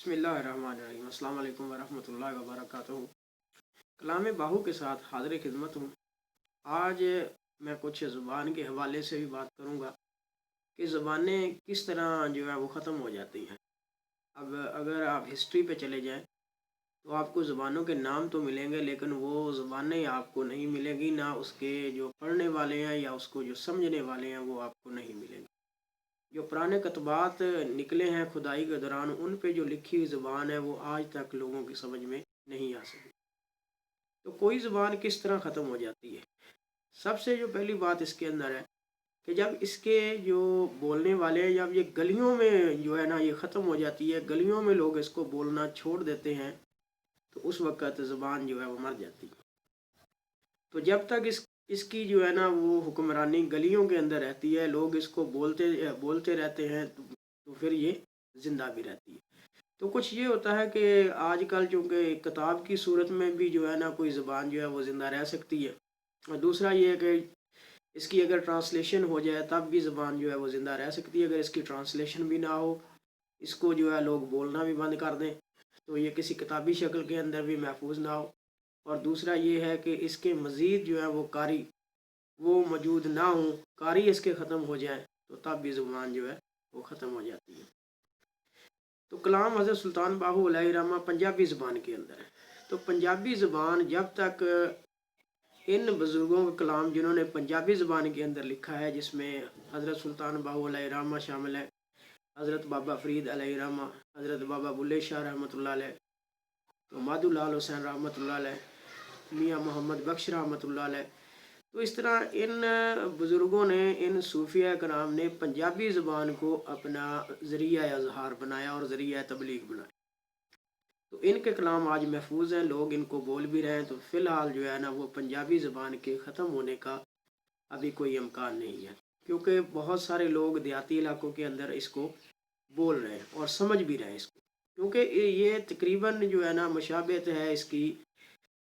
बिस्मिल्लाहिर्रहमानिर्रहीम। अस्सलाम वालेकुम वरहमतुल्लाहि वबरकातुहू। कलाम बाहू के साथ हाज़िर खिदमत हूँ। आज मैं कुछ ज़ुबान के हवाले से भी बात करूँगा कि ज़ुबानें किस तरह जो है वो ख़त्म हो जाती हैं। अब अगर आप हिस्ट्री पे चले जाएं तो आपको ज़ुबानों के नाम तो मिलेंगे, लेकिन वो ज़ुबानें आपको नहीं मिलेंगी, ना उसके जो पढ़ने वाले हैं या उसको जो समझने वाले हैं वो आपको नहीं मिलेंगे। जो पुराने कतबात निकले हैं खुदाई के दौरान, उन पे जो लिखी हुई ज़ुबान है वो आज तक लोगों की समझ में नहीं आ सकी। तो कोई ज़ुबान किस तरह ख़त्म हो जाती है। सबसे जो पहली बात इसके अंदर है कि जब इसके जो बोलने वाले हैं, जब ये गलियों में जो है ना ये ख़त्म हो जाती है, गलियों में लोग इसको बोलना छोड़ देते हैं, तो उस वक़्त ज़ुबान जो है वो मर जाती है। तो जब तक इसकी जो है ना वो हुक्मरानी गलियों के अंदर रहती है, लोग इसको बोलते बोलते रहते हैं, तो फिर ये ज़िंदा भी रहती है। तो कुछ ये होता है कि आजकल चूँकि किताब की सूरत में भी जो है ना कोई ज़बान जो है वो ज़िंदा रह सकती है, और दूसरा ये है कि इसकी अगर ट्रांसलेशन हो जाए तब भी ज़बान जो है वो ज़िंदा रह सकती है। अगर इसकी ट्रांसलेशन भी ना हो, इसको जो है लोग बोलना भी बंद कर दें, तो ये किसी किताबी शक्ल के अंदर भी महफूज ना हो। और दूसरा ये है कि इसके मज़ीद जो है वो कारी वो मौजूद ना हो, कारी इसके ख़त्म हो जाए, तो तब भी ज़ुबान जो है वो ख़त्म हो जाती है। तो कलाम हज़रत सुल्तान बाहू अलैहिर्रहमा पंजाबी ज़बान के अंदर है। तो पंजाबी ज़बान जब तक इन बुज़ुर्गों का कलाम जिन्होंने पंजाबी ज़बान के अंदर लिखा है, जिसमें हज़रत सुल्तान बाहू अलैहिर्रहमा शामिल है, हज़रत बाबा फ़रीद अलैहिर्रहमा, हज़रत बाबा बुल्ले शाह रहमतुल्लाह अलैह, तो माधु लाल हुसैन रहमतुल्लाह अलैह, मियाँ मोहम्मद बख्श रहमतुल्लाह अलैह। तो इस तरह इन बुज़ुर्गों ने, इन सूफिया कराम ने पंजाबी ज़बान को अपना ज़रिया इज़हार बनाया और ज़रिया तबलीग बनाया। तो इनके कलाम आज महफूज हैं, लोग इनको बोल भी रहे हैं। तो फ़िलहाल जो है ना वो पंजाबी ज़बान के ख़त्म होने का अभी कोई इम्कान नहीं है, क्योंकि बहुत सारे लोग देहाती इलाकों के अंदर इसको बोल रहे हैं और समझ भी रहे हैं इसको, क्योंकि ये तकरीबन जो है ना मुशाबहत है इसकी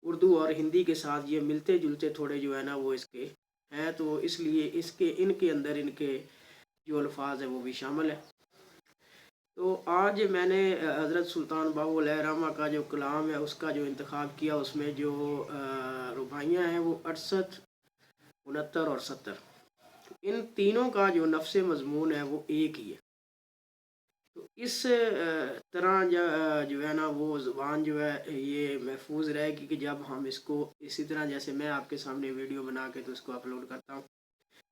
उर्दू और हिंदी के साथ, ये मिलते जुलते थोड़े जो है ना वो इसके हैं। तो इसलिए इसके इनके अंदर इनके जो अल्फाज है वो भी शामिल है। तो आज मैंने हज़रत सुल्तान बाहू अलैहिर्रहमा का जो कलाम है उसका जो इंतखाब किया, उसमें जो रुबाइयाँ हैं वो 68, 69 और 70, इन तीनों का जो नफ्स मज़मून है वो एक ही है। तो इस तरह जो है ना वो ज़ुबान जो है ये महफूज रहेगी कि जब हम इसको इसी तरह, जैसे मैं आपके सामने वीडियो बना के तो इसको अपलोड करता हूँ,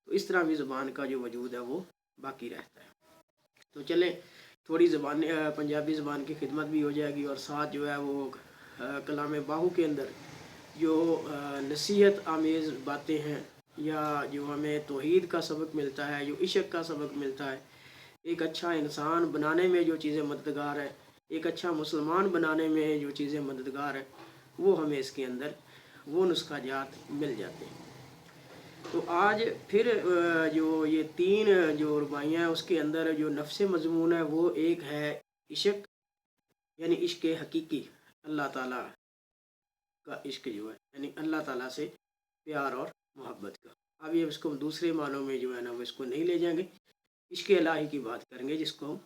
तो इस तरह भी ज़ुबान का जो वजूद है वो बाकी रहता है। तो चलें, थोड़ी ज़बान पंजाबी ज़बान की खिदमत भी हो जाएगी, और साथ जो है वो कलाम बाहू के अंदर जो नसीहत आमेज़ बातें हैं, या जो हमें तौहीद का सबक मिलता है, जो इश्क का सबक मिलता है, एक अच्छा इंसान बनाने में जो चीज़ें मददगार है, एक अच्छा मुसलमान बनाने में जो चीज़ें मददगार है, वो हमें इसके अंदर वो नुस्ख़ाजात मिल जाते हैं। तो आज फिर जो ये तीन जो रुबाइयाँ हैं उसके अंदर जो नफ्स मज़मून है वो एक है इश्क, यानी इश्क हकीकी, अल्लाह ताला का इश्क जो है, यानी अल्लाह ताला से प्यार और मोहब्बत का। अब ये इसको हम दूसरे मानों में जो है ना वो इसको नहीं ले जाएंगे, इश्क इलाही की बात करेंगे, जिसको हम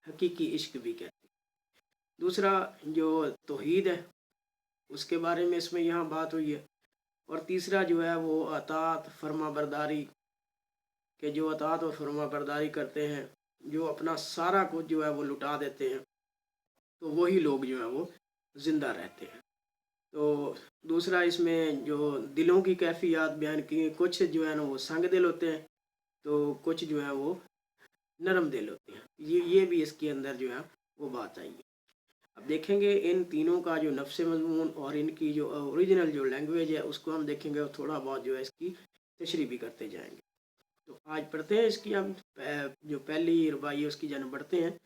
हकीकी इश्क भी कहते हैं। दूसरा जो तौहीद है उसके बारे में इसमें यहाँ बात हुई है। और तीसरा जो है वो अतात फर्मा बरदारी, के जो अतात और फर्मा बरदारी करते हैं, जो अपना सारा कुछ जो है वो लुटा देते हैं, तो वही लोग जो है वो ज़िंदा रहते हैं। तो दूसरा इसमें जो दिलों की कैफियत बयान की, कुछ जो है ना वो संग दिल होते हैं, तो कुछ जो है वो नरम दिल होते हैं। ये भी इसके अंदर जो है वो बात आई है। अब देखेंगे इन तीनों का जो नफ्स मज़मून और इनकी जो ओरिजिनल जो लैंग्वेज है उसको हम देखेंगे, और थोड़ा बहुत जो है इसकी तशरीह भी करते जाएंगे। तो आज पढ़ते हैं इसकी हम जो पहली रुबाई है उसकी जानब बढ़ते हैं,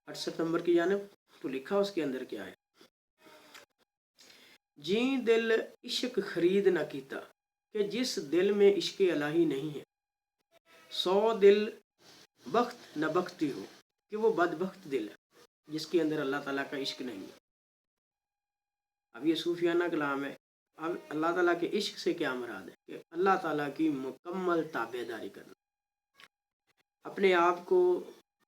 68 नंबर की जानब। तो लिखा उसके अंदर क्या है। जी दिल इश्क खरीद न कीता, कि जिस दिल में इश्क इलाही नहीं है, 100 दिल बख्त न बख्ती हो, कि वो बदबख्त दिल है जिसके अंदर अल्लाह ताला का इश्क नहीं है। अब ये सूफियाना कलाम है। अब अल्लाह ताला के इश्क से क्या मुराद है कि अल्लाह ताला की मुकम्मल ताबेदारी करना, अपने आप को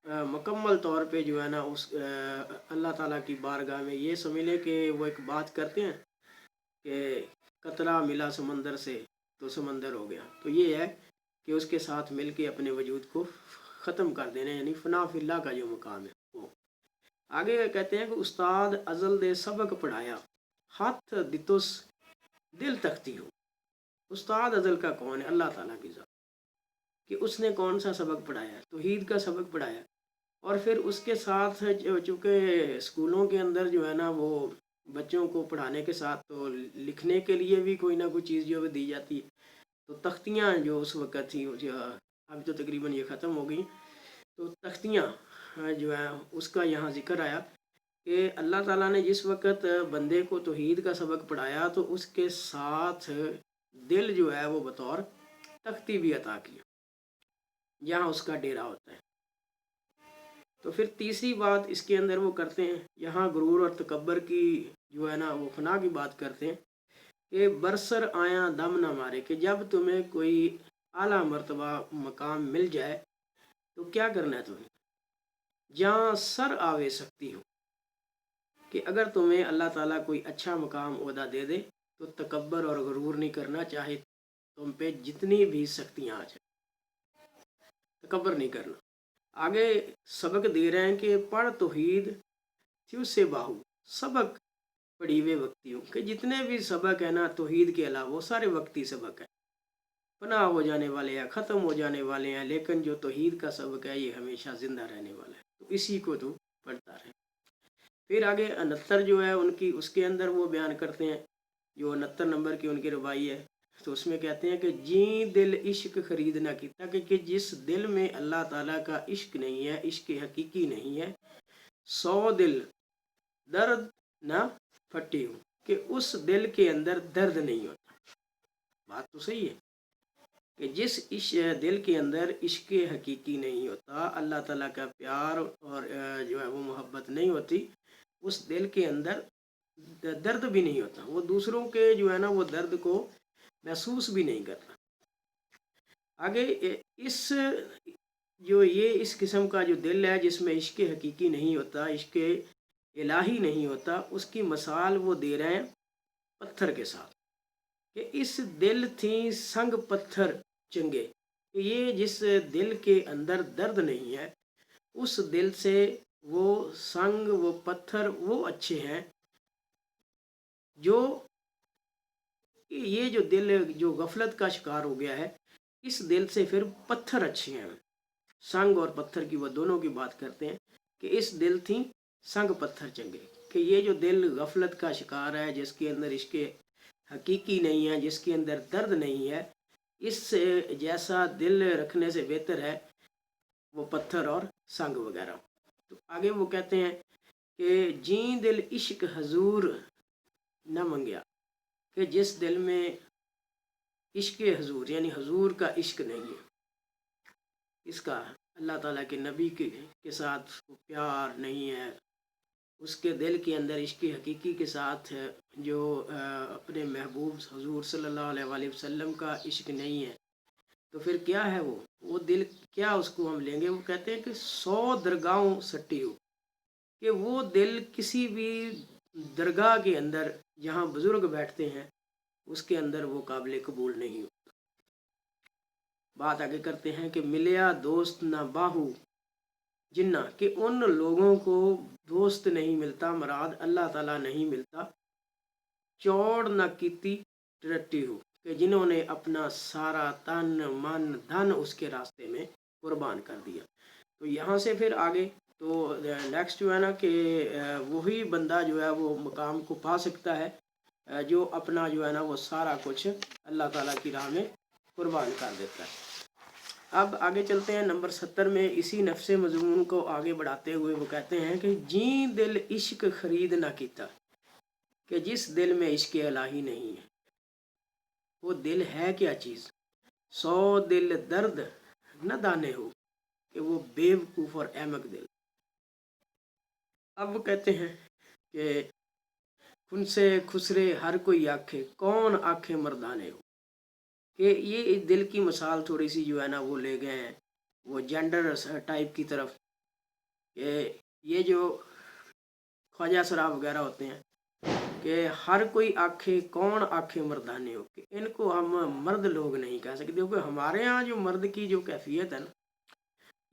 मुकम्मल तौर पे जो है ना उस अल्लाह ताला की बारगाह में ये समझ लें कि वो एक बात करते हैं कि कतरा मिला समंदर से तो समंदर हो गया। तो ये है कि उसके साथ मिल के अपने वजूद को ख़त्म कर देना, यानी फना फिल्ला का जो मकाम है वो। आगे कहते हैं कि उस्ताद अजल दे सबक पढ़ाया, हाथ दितुस दिल तख्ती हो। उस्ताद अजल का कौन है? अल्लाह ताला की ज़ात, कि उसने कौन सा सबक पढ़ाया? तौहीद का सबक पढ़ाया। और फिर उसके साथ चूँकि स्कूलों के अंदर जो है ना वो बच्चों को पढ़ाने के साथ तो लिखने के लिए भी कोई ना कोई चीज़ जो है दी जाती है। तो तख्तियाँ जो उस वक़्त थी, अभी तो तकरीबन ये ख़त्म हो गई, तो तख्तियाँ जो है उसका यहाँ ज़िक्र आया कि अल्लाह ताला ने जिस वक़्त बंदे को तौहीद का सबक पढ़ाया तो उसके साथ दिल जो है वो बतौर तख्ती भी अता किया, जहाँ उसका डेरा होता है। तो फिर तीसरी बात इसके अंदर वो करते हैं, यहाँ गुरूर और तकब्बर की जो है ना वो फना की बात करते हैं कि बरसर आया दम ना मारे, कि जब तुम्हें कोई आला मर्तबा मकाम मिल जाए तो क्या करना है तुम्हें? जहाँ सर आवे सकती हो, कि अगर तुम्हें अल्लाह ताला कोई अच्छा मकाम ओहदा दे दे तो तकब्बर और गुरूर नहीं करना, चाहे तुम पे जितनी भी शक्तियाँ आ जाए, तकब्बर नहीं करना। आगे सबक दे रहे हैं कि पढ़ तौहीद थी से बाहू, सबक पढ़ी हुए वक्तियों के जितने भी सबक है ना तौहीद के अलावा वो सारे वक्ती सबक है, फना हो जाने वाले हैं, ख़त्म हो जाने वाले हैं, लेकिन जो तौहीद का सबक है ये हमेशा ज़िंदा रहने वाला है, तो इसी को तो पढ़ता रहे। फिर आगे 69 जो है उनकी, उसके अंदर वो बयान करते हैं, जो 69 नंबर की उनकी रवाई है, तो उसमें कहते हैं कि जी दिल इश्क खरीद ना कीता, कि जिस दिल में अल्लाह ताला का इश्क नहीं है, इश्क हकीकी नहीं है, 100 दिल दर्द ना फटी हो, कि उस दिल के अंदर दर्द नहीं होता। बात तो सही है कि जिस दिल के अंदर इश्क हकीकी नहीं होता, अल्लाह ताला का प्यार और जो है वो मोहब्बत नहीं होती, उस दिल के अंदर दर्द भी नहीं होता, वो दूसरों के जो है ना वो दर्द को महसूस भी नहीं करता। आगे इस जो ये इस किस्म का जो दिल है जिसमें इश्क हकीकी नहीं होता, इश्क इलाही नहीं होता, उसकी मिसाल वो दे रहे हैं पत्थर के साथ, कि इस दिल थी संग पत्थर चंगे, कि ये जिस दिल के अंदर दर्द नहीं है उस दिल से वो संग, वो पत्थर वो अच्छे हैं, जो ये जो दिल जो गफलत का शिकार हो गया है, इस दिल से फिर पत्थर अच्छे हैं। संग और पत्थर की वो दोनों की बात करते हैं कि इस दिल थी संग पत्थर चंगे, कि ये जो दिल गफलत का शिकार है, जिसके अंदर इसके हकीकी नहीं है, जिसके अंदर दर्द नहीं है, इस जैसा दिल रखने से बेहतर है वो पत्थर और संग वगैरह। तो आगे वो कहते हैं कि जी दिल इश्क हजूर न मंगया, कि जिस दिल में इश्क हजूर यानी हजूर का इश्क नहीं है, इसका अल्लाह ताला के नबी के साथ प्यार नहीं है, उसके दिल के अंदर इश्क हकीकी के साथ जो अपने महबूब हजूर सल्लल्लाहु अलैहि वसल्लम का इश्क नहीं है, तो फिर क्या है वो दिल क्या उसको हम लेंगे? वो कहते हैं कि 100 दरगाहों सट्टी हो, कि वो दिल किसी भी दरगाह के अंदर जहाँ बुज़ुर्ग बैठते हैं उसके अंदर वो काबिल कबूल नहीं होता। बात आगे करते हैं कि मिलिया दोस्त ना बाहू जिन्ना, कि उन लोगों को दोस्त नहीं मिलता, मराद अल्लाह ताला नहीं मिलता, चौड़ ना कीती टरट्टी हो, कि जिन्होंने अपना सारा तन मन धन उसके रास्ते में कुर्बान कर दिया। तो यहाँ से फिर आगे तो नेक्स्ट जो है ना कि वही बंदा जो है वो मकाम को पा सकता है जो अपना जो है ना वो सारा कुछ अल्लाह ताला की राह में कुर्बान कर देता है। अब आगे चलते हैं नंबर 70 में, इसी नफ्से मजमून को आगे बढ़ाते हुए वो कहते हैं कि जी दिल इश्क खरीद ना कीता, कि जिस दिल में इश्क इलाही नहीं है, वो दिल है क्या चीज़? 100 दिल दर्द न दाने हो, कि वो बेवकूफ़ और अहमक दिल। अब वो कहते हैं कि खुन से खुसरे हर कोई आखे, कौन आखे मर्दाने हो, कि ये दिल की मिसाल थोड़ी सी जो है ना वो ले गए हैं वो जेंडर टाइप की तरफ, कि ये जो ख्वाजा सराब वगैरह होते हैं कि हर कोई आखे कौन आखे मर्दाने हो, कि इनको हम मर्द लोग नहीं कह सकते, क्योंकि हमारे यहाँ जो मर्द की जो कैफियत है ना,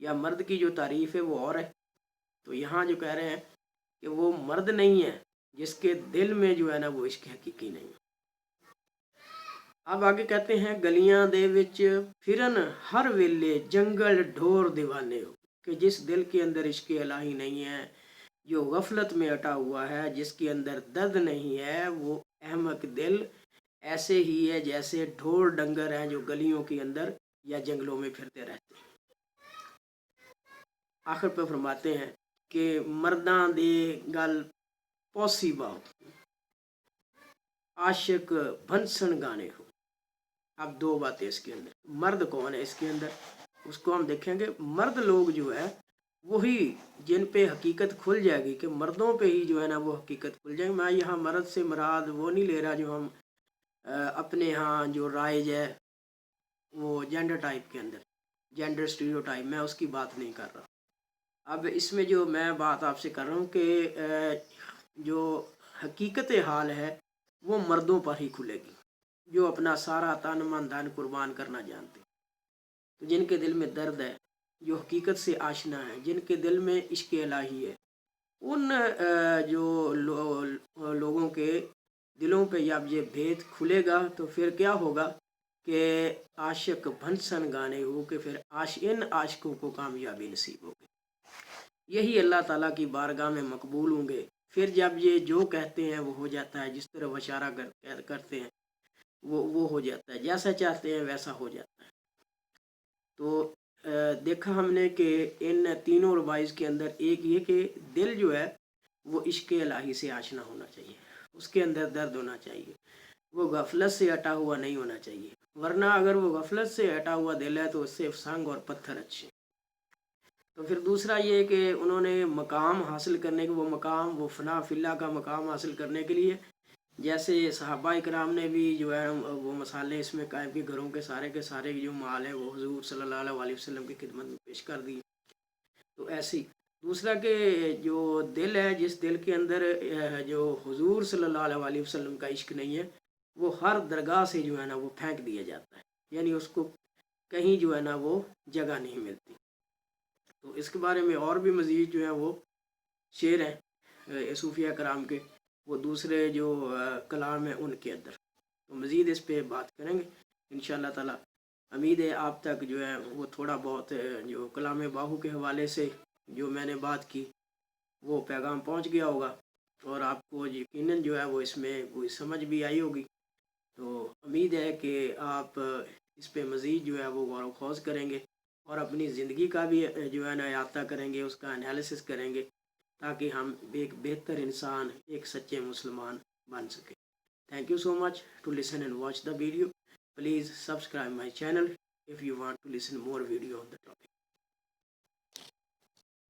या मर्द की जो तारीफ है वो और है। तो यहाँ जो कह रहे हैं कि वो मर्द नहीं है जिसके दिल में जो है ना वो इश्क हकीकी नहीं। अब आगे कहते हैं गलियां दे विच फिरन हर वेले जंगल ढोर दीवाने हो, कि जिस दिल के अंदर इश्क इलाही नहीं है, जो गफलत में अटा हुआ है, जिसके अंदर दर्द नहीं है, वो अहमक दिल ऐसे ही है जैसे ढोर डंगर हैं जो गलियों के अंदर या जंगलों में फिरते रहते हैं। आखिर पे फरमाते हैं कि मर्दा दे गल पॉसिबल आशिक भनसन गाने हो। अब दो बातें इसके अंदर, मर्द कौन है इसके अंदर उसको हम देखेंगे। मर्द लोग जो है वही जिन पे हकीकत खुल जाएगी, कि मर्दों पे ही जो है ना वो हकीकत खुल जाएगी। मैं यहाँ मर्द से मुराद वो नहीं ले रहा जो हम अपने यहाँ जो राइज है वो जेंडर टाइप के अंदर, जेंडर स्टीरियोटाइप, मैं उसकी बात नहीं कर रहा। अब इसमें जो मैं बात आपसे कर रहा हूँ कि जो हकीकत हाल है वो मर्दों पर ही खुलेगी, जो अपना सारा तन मन धन कुर्बान करना जानते, तो जिनके दिल में दर्द है, जो हकीकत से आशना है, जिनके दिल में इश्क इलाही है, उन जो लोगों के दिलों पे जब ये भेद खुलेगा तो फिर क्या होगा कि आशिक भनसन गाने हो, कि फिर इन आशिकों को कामयाबी नसीब होगी, यही अल्लाह ताला की बारगाह में मकबूल होंगे। फिर जब ये जो कहते हैं वो हो जाता है, जिस तरह इशारा करते हैं वो हो जाता है, जैसा चाहते हैं वैसा हो जाता है। तो देखा हमने कि इन तीनों रवाइज के अंदर एक ये कि दिल जो है वो इश्क इलाही से आशना होना चाहिए, उसके अंदर दर्द होना चाहिए, वो गफलत से हटा हुआ नहीं होना चाहिए, वरना अगर वो गफलत से हटा हुआ दिल है तो उससे संग और पत्थर अच्छे। तो फिर दूसरा ये कि उन्होंने मकाम हासिल करने के, वो मकाम वो फना फिल्ला का मकाम हासिल करने के लिए, जैसे सहाबा इकराम ने भी जो है वो मसाले इसमें कायम के घरों के सारे जो माल है वो हुजूर सल्लल्लाहु अलैहि वसल्लम की खिदमत में पेश कर दिए। तो ऐसे ही दूसरा के जो दिल है, जिस दिल के अंदर जो हुजूर सल्लल्लाहु अलैहि वसल्लम का इश्क नहीं है, वो हर दरगाह से जो है ना वो फेंक दिया जाता है, यानी उसको कहीं जो है ना वो जगह नहीं मिलती। तो इसके बारे में और भी मज़ीद जो है वो शेर हैं सूफिया कराम के, वो दूसरे जो कलाम है उनके अंदर, तो मज़ीद इस पे बात करेंगे इंशाअल्लाह ताला। उम्मीद है आप तक जो है वो थोड़ा बहुत जो कलाम बाहू के हवाले से जो मैंने बात की वो पैगाम पहुंच गया होगा, और आपको यकीनन जो है वो इसमें कोई समझ भी आई होगी। तो उम्मीद है कि आप इस पे मज़ीद जो है वो गौर व खोज करेंगे और अपनी ज़िंदगी का भी जो है ना अहाता करेंगे, उसका एनालिसिस करेंगे, ताकि हम एक बेहतर इंसान, एक सच्चे मुसलमान बन सके। Thank you so much to listen and watch the video. Please subscribe my channel if you want to listen more video on the topic.